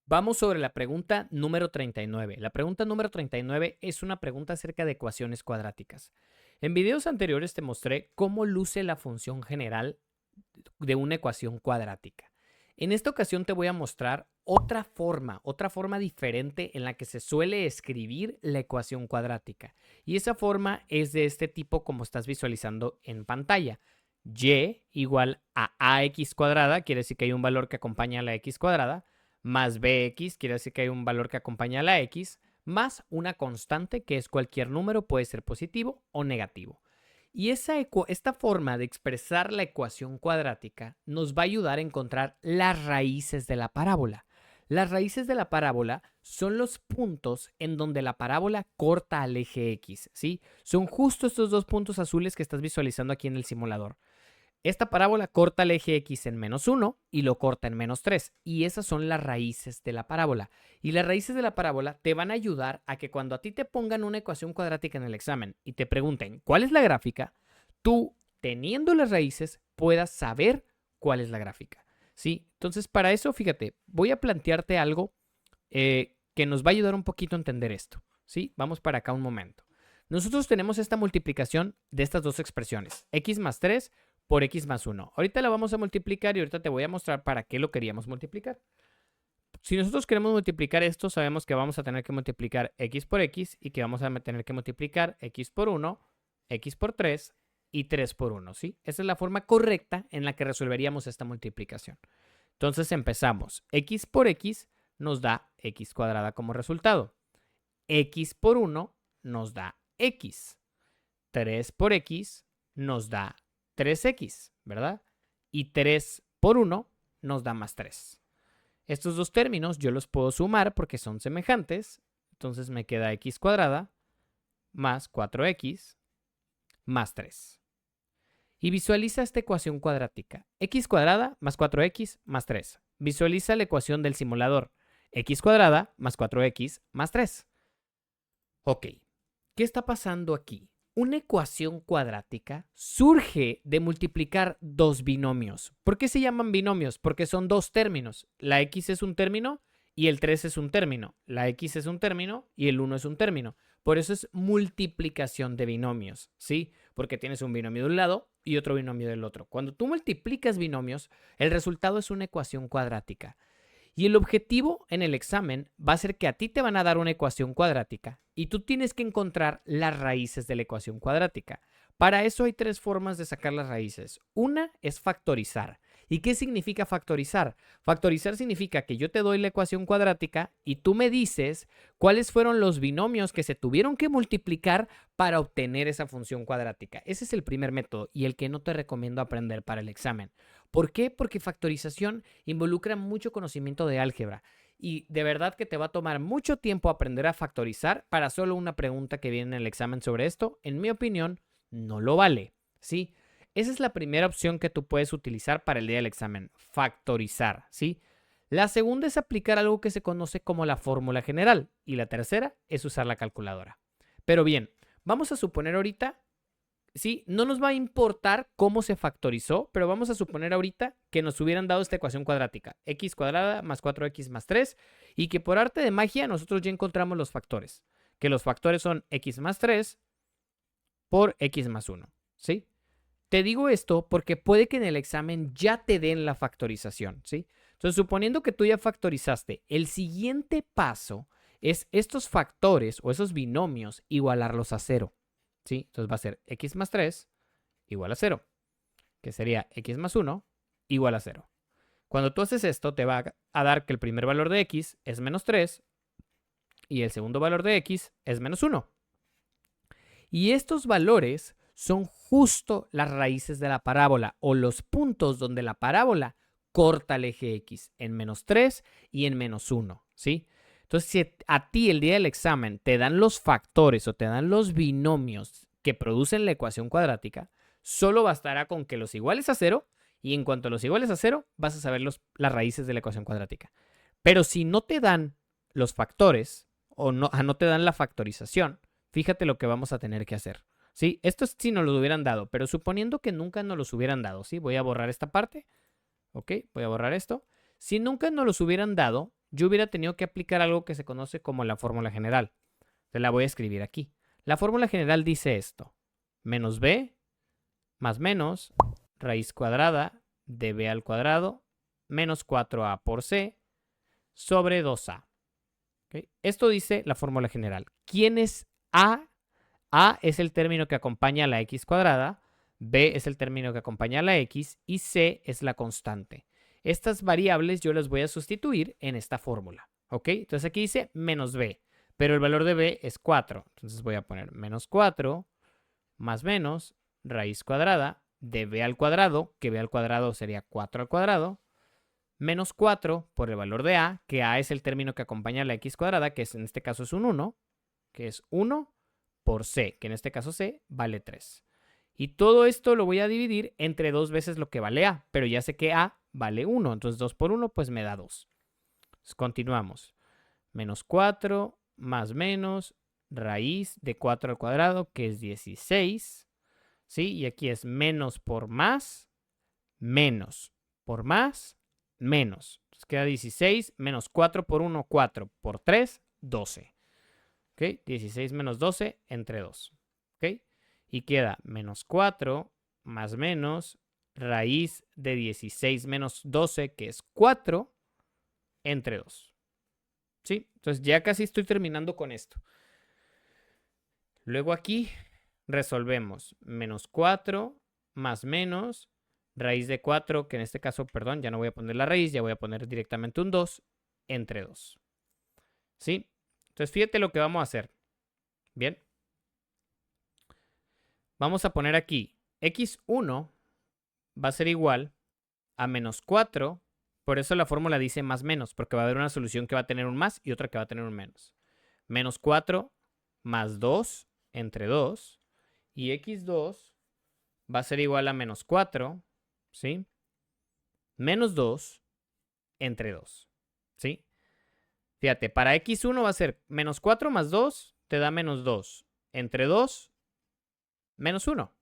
Vamos sobre la pregunta número 39. La pregunta número 39 es una pregunta acerca de ecuaciones cuadráticas. En videos anteriores te mostré cómo luce la función general de una ecuación cuadrática. En esta ocasión te voy a mostrar otra forma diferente en la que se suele escribir la ecuación cuadrática. Y esa forma es de este tipo como estás visualizando en pantalla. Y igual a ax cuadrada, quiere decir que hay un valor que acompaña a la x cuadrada, más bx, quiere decir que hay un valor que acompaña a la x, más una constante que es cualquier número, puede ser positivo o negativo. Y esta forma de expresar la ecuación cuadrática nos va a ayudar a encontrar las raíces de la parábola. Las raíces de la parábola son los puntos en donde la parábola corta al eje X, ¿sí? Son justo estos dos puntos azules que estás visualizando aquí en el simulador. Esta parábola corta el eje X en -1 y lo corta en -3. Y esas son las raíces de la parábola. Y las raíces de la parábola te van a ayudar a que cuando a ti te pongan una ecuación cuadrática en el examen y te pregunten cuál es la gráfica, tú, teniendo las raíces, puedas saber cuál es la gráfica. ¿Sí? Entonces, para eso, fíjate, voy a plantearte algo que nos va a ayudar un poquito a entender esto. ¿Sí? Vamos para acá un momento. Nosotros tenemos esta multiplicación de estas dos expresiones, x más 3 por x más 1. Ahorita la vamos a multiplicar y ahorita te voy a mostrar para qué lo queríamos multiplicar. Si nosotros queremos multiplicar esto, sabemos que vamos a tener que multiplicar x por x y que vamos a tener que multiplicar x por 1, x por 3 y 3 por 1, ¿sí? Esa es la forma correcta en la que resolveríamos esta multiplicación. Entonces empezamos. X por x nos da x cuadrada como resultado. X por 1 nos da x. 3 por x nos da 3x, ¿verdad? Y 3 por 1 nos da más 3. Estos dos términos yo los puedo sumar porque son semejantes. Entonces me queda x cuadrada más 4x más 3. Y visualiza esta ecuación cuadrática. X cuadrada más 4x más 3. Visualiza la ecuación del simulador. X cuadrada más 4x más 3. Ok, ¿qué está pasando aquí? Una ecuación cuadrática surge de multiplicar dos binomios. ¿Por qué se llaman binomios? Porque son dos términos. La x es un término y el 3 es un término. La x es un término y el 1 es un término. Por eso es multiplicación de binomios, ¿sí? Porque tienes un binomio de un lado y otro binomio del otro. Cuando tú multiplicas binomios, el resultado es una ecuación cuadrática. Y el objetivo en el examen va a ser que a ti te van a dar una ecuación cuadrática y tú tienes que encontrar las raíces de la ecuación cuadrática. Para eso hay tres formas de sacar las raíces. Una es factorizar. ¿Y qué significa factorizar? Factorizar significa que yo te doy la ecuación cuadrática y tú me dices cuáles fueron los binomios que se tuvieron que multiplicar para obtener esa función cuadrática. Ese es el primer método y el que no te recomiendo aprender para el examen. ¿Por qué? Porque factorización involucra mucho conocimiento de álgebra y de verdad que te va a tomar mucho tiempo aprender a factorizar para solo una pregunta que viene en el examen sobre esto. En mi opinión, no lo vale, ¿sí? Esa es la primera opción que tú puedes utilizar para el día del examen, factorizar, ¿sí? La segunda es aplicar algo que se conoce como la fórmula general y la tercera es usar la calculadora. Pero bien, vamos a suponer ahorita, sí, no nos va a importar cómo se factorizó, pero vamos a suponer ahorita que nos hubieran dado esta ecuación cuadrática, x cuadrada más 4x más 3, y que por arte de magia nosotros ya encontramos los factores, que los factores son x más 3 por x más 1, ¿sí? Te digo esto porque puede que en el examen ya te den la factorización, ¿sí? Entonces, suponiendo que tú ya factorizaste, el siguiente paso es estos factores o esos binomios igualarlos a 0, ¿sí? Entonces va a ser x más 3 igual a 0, que sería x más 1 igual a 0. Cuando tú haces esto, te va a dar que el primer valor de x es menos 3 y el segundo valor de x es menos 1. Y estos valores son justo las raíces de la parábola o los puntos donde la parábola corta el eje X en menos 3 y en menos 1, ¿sí? Entonces, si a ti el día del examen te dan los factores o te dan los binomios que producen la ecuación cuadrática, solo bastará con que los iguales a 0 y en cuanto a los iguales a 0 vas a saber las raíces de la ecuación cuadrática. Pero si no te dan los factores o no te dan la factorización, fíjate lo que vamos a tener que hacer. ¿Sí? Esto es si nos lo hubieran dado, pero suponiendo que nunca nos los hubieran dado, ¿sí? Voy a borrar esta parte. ¿Ok? Voy a borrar esto. Si nunca nos los hubieran dado, yo hubiera tenido que aplicar algo que se conoce como la fórmula general. Te la voy a escribir aquí. La fórmula general dice esto. Menos b más menos raíz cuadrada de b al cuadrado menos 4a por c sobre 2a. ¿Okay? Esto dice la fórmula general. ¿Quién es a? A es el término que acompaña a la x cuadrada, b es el término que acompaña a la x y c es la constante. Estas variables yo las voy a sustituir en esta fórmula. ¿Ok? Entonces aquí dice menos b, pero el valor de b es 4. Entonces voy a poner menos 4 más menos raíz cuadrada de b al cuadrado, que b al cuadrado sería 4 al cuadrado, menos 4 por el valor de a, que a es el término que acompaña a la x cuadrada, que en este caso es un 1, que es 1 por c, que en este caso c vale 3. Y todo esto lo voy a dividir entre 2 veces lo que vale a, pero ya sé que a vale 1, entonces 2 por 1 pues me da 2. Entonces continuamos. Menos 4 más menos raíz de 4 al cuadrado, que es 16. ¿Sí? Y aquí es menos por más, menos por más, menos. Entonces queda 16 menos 4 por 1, 4 por 3, 12. ¿Ok? 16 menos 12 entre 2. ¿Ok? Y queda menos 4 más menos raíz de 16 menos 12, que es 4, entre 2. ¿Sí? Entonces ya casi estoy terminando con esto. Luego aquí resolvemos menos 4 más menos raíz de 4, que en este caso, perdón, ya no voy a poner la raíz, ya voy a poner directamente un 2 entre 2. ¿Sí? Entonces fíjate lo que vamos a hacer. Bien. Vamos a poner aquí x1 va a ser igual a menos 4. Por eso la fórmula dice más menos, porque va a haber una solución que va a tener un más y otra que va a tener un menos. Menos 4 más 2 entre 2. Y x2 va a ser igual a menos 4, ¿sí? Menos 2 entre 2, ¿sí? Fíjate, para x1 va a ser menos 4 más 2 te da menos 2 entre 2, menos 1.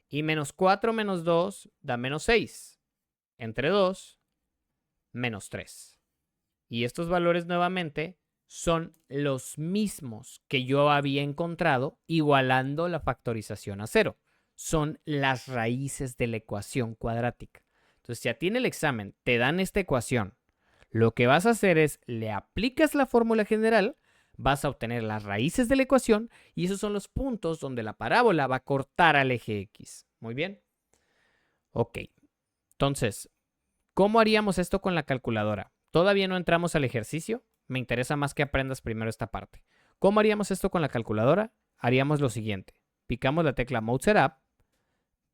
Y menos 4 menos 2 da menos 6 entre 2, menos 3. Y estos valores nuevamente son los mismos que yo había encontrado igualando la factorización a 0. Son las raíces de la ecuación cuadrática. Entonces, si a ti en el examen te dan esta ecuación, lo que vas a hacer es, le aplicas la fórmula general, vas a obtener las raíces de la ecuación y esos son los puntos donde la parábola va a cortar al eje X. Muy bien. Ok. Entonces, ¿cómo haríamos esto con la calculadora? Todavía no entramos al ejercicio. Me interesa más que aprendas primero esta parte. ¿Cómo haríamos esto con la calculadora? Haríamos lo siguiente. Picamos la tecla Mode Setup,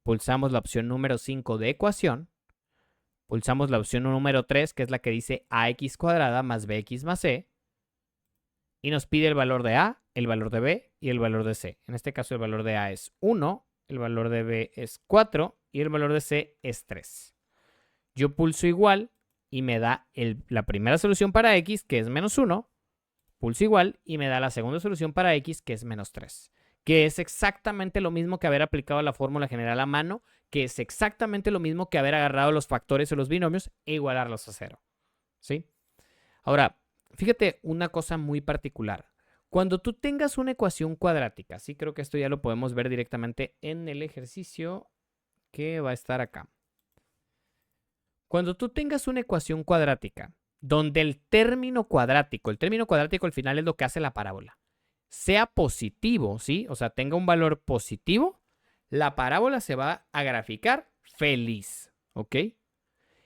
pulsamos la opción número 5 de ecuación, pulsamos la opción número 3, que es la que dice ax cuadrada más bx más c, y nos pide el valor de a, el valor de b y el valor de c. En este caso el valor de a es 1, el valor de b es 4 y el valor de c es 3. Yo pulso igual y me da la primera solución para x, que es menos 1. Pulso igual y me da la segunda solución para x, que es menos 3. Que es exactamente lo mismo que haber aplicado la fórmula general a mano, que es exactamente lo mismo que haber agarrado los factores o los binomios e igualarlos a 0. ¿Sí? Ahora, fíjate una cosa muy particular. Cuando tú tengas una ecuación cuadrática, sí, creo que esto ya lo podemos ver directamente en el ejercicio que va a estar acá. Cuando tú tengas una ecuación cuadrática donde el término cuadrático al final es lo que hace la parábola, sea positivo, ¿sí? O sea, tenga un valor positivo, la parábola se va a graficar feliz, ¿ok?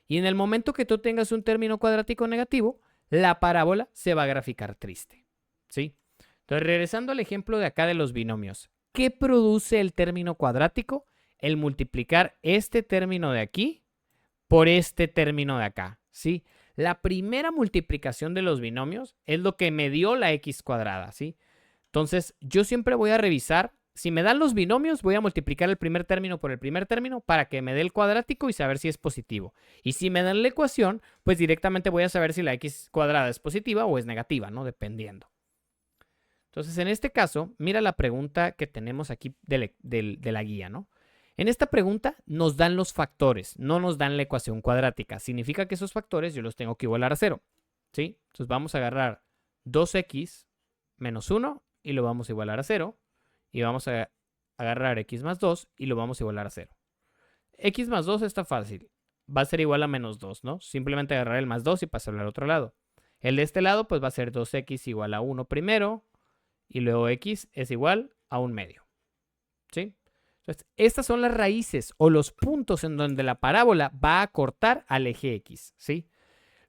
Y en el momento que tú tengas un término cuadrático negativo, la parábola se va a graficar triste, ¿sí? Entonces, regresando al ejemplo de acá de los binomios, ¿qué produce el término cuadrático? El multiplicar este término de aquí por este término de acá, ¿sí? La primera multiplicación de los binomios es lo que me dio la x cuadrada, ¿sí? Entonces, yo siempre voy a revisar, si me dan los binomios, voy a multiplicar el primer término por el primer término para que me dé el cuadrático y saber si es positivo. Y si me dan la ecuación, pues directamente voy a saber si la x cuadrada es positiva o es negativa, ¿no? Dependiendo. Entonces, en este caso, mira la pregunta que tenemos aquí de la guía, ¿no? En esta pregunta nos dan los factores, no nos dan la ecuación cuadrática. Significa que esos factores yo los tengo que igualar a 0. ¿sí? Entonces vamos a agarrar 2x menos 1 y lo vamos a igualar a 0. Y vamos a agarrar x más 2 y lo vamos a igualar a 0. X más 2 está fácil. Va a ser igual a menos 2, ¿no? Simplemente agarrar el más 2 y pasarlo al otro lado. El de este lado pues va a ser 2x igual a 1 primero y luego x es igual a 1 medio. ¿Sí? Entonces, estas son las raíces o los puntos en donde la parábola va a cortar al eje x, ¿sí?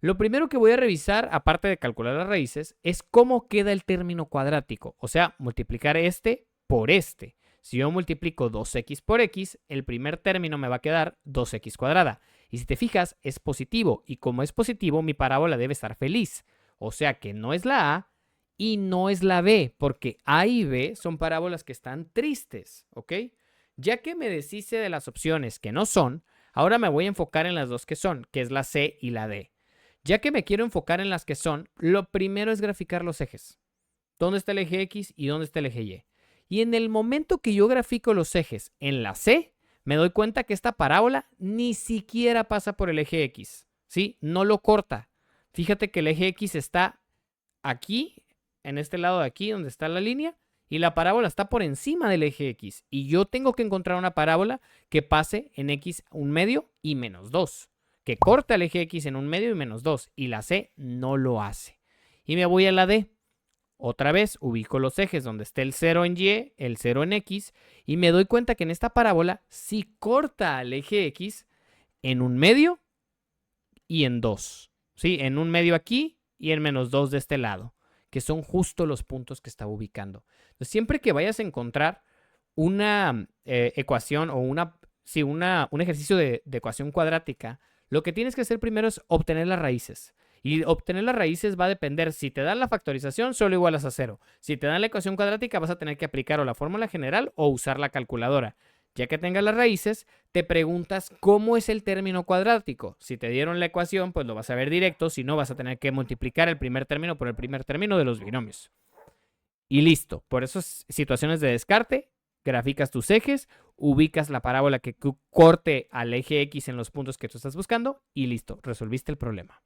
Lo primero que voy a revisar, aparte de calcular las raíces, es cómo queda el término cuadrático. O sea, multiplicar este por este. Si yo multiplico 2x por x, el primer término me va a quedar 2x cuadrada. Y si te fijas, es positivo. Y como es positivo, mi parábola debe estar feliz. O sea que no es la A y no es la B, porque A y B son parábolas que están tristes, ¿ok? Ya que me deshice de las opciones que no son, ahora me voy a enfocar en las dos que son, que es la C y la D. Ya que me quiero enfocar en las que son, lo primero es graficar los ejes. ¿Dónde está el eje X y dónde está el eje Y? Y en el momento que yo grafico los ejes en la C, me doy cuenta que esta parábola ni siquiera pasa por el eje X, ¿sí? No lo corta. Fíjate que el eje X está aquí, en este lado de aquí, donde está la línea, y la parábola está por encima del eje X. Y yo tengo que encontrar una parábola que pase en X 1 medio y menos 2. Que corta el eje X en 1 medio y menos 2. Y la C no lo hace. Y me voy a la D. Otra vez ubico los ejes donde está el 0 en Y, el 0 en X. Y me doy cuenta que en esta parábola sí corta al eje X en 1 medio y en 2. ¿Sí? En 1 medio aquí y en menos 2 de este lado, que son justo los puntos que estaba ubicando. Entonces, siempre que vayas a encontrar una ecuación o un ejercicio de ecuación cuadrática, lo que tienes que hacer primero es obtener las raíces. Y obtener las raíces va a depender. Si te dan la factorización, solo igualas a 0. Si te dan la ecuación cuadrática, vas a tener que aplicar o la fórmula general o usar la calculadora. Ya que tengas las raíces, te preguntas cómo es el término cuadrático. Si te dieron la ecuación, pues lo vas a ver directo. Si no, vas a tener que multiplicar el primer término por el primer término de los binomios. Y listo. Por esas situaciones de descarte, graficas tus ejes, ubicas la parábola que corte al eje X en los puntos que tú estás buscando y listo. Resolviste el problema.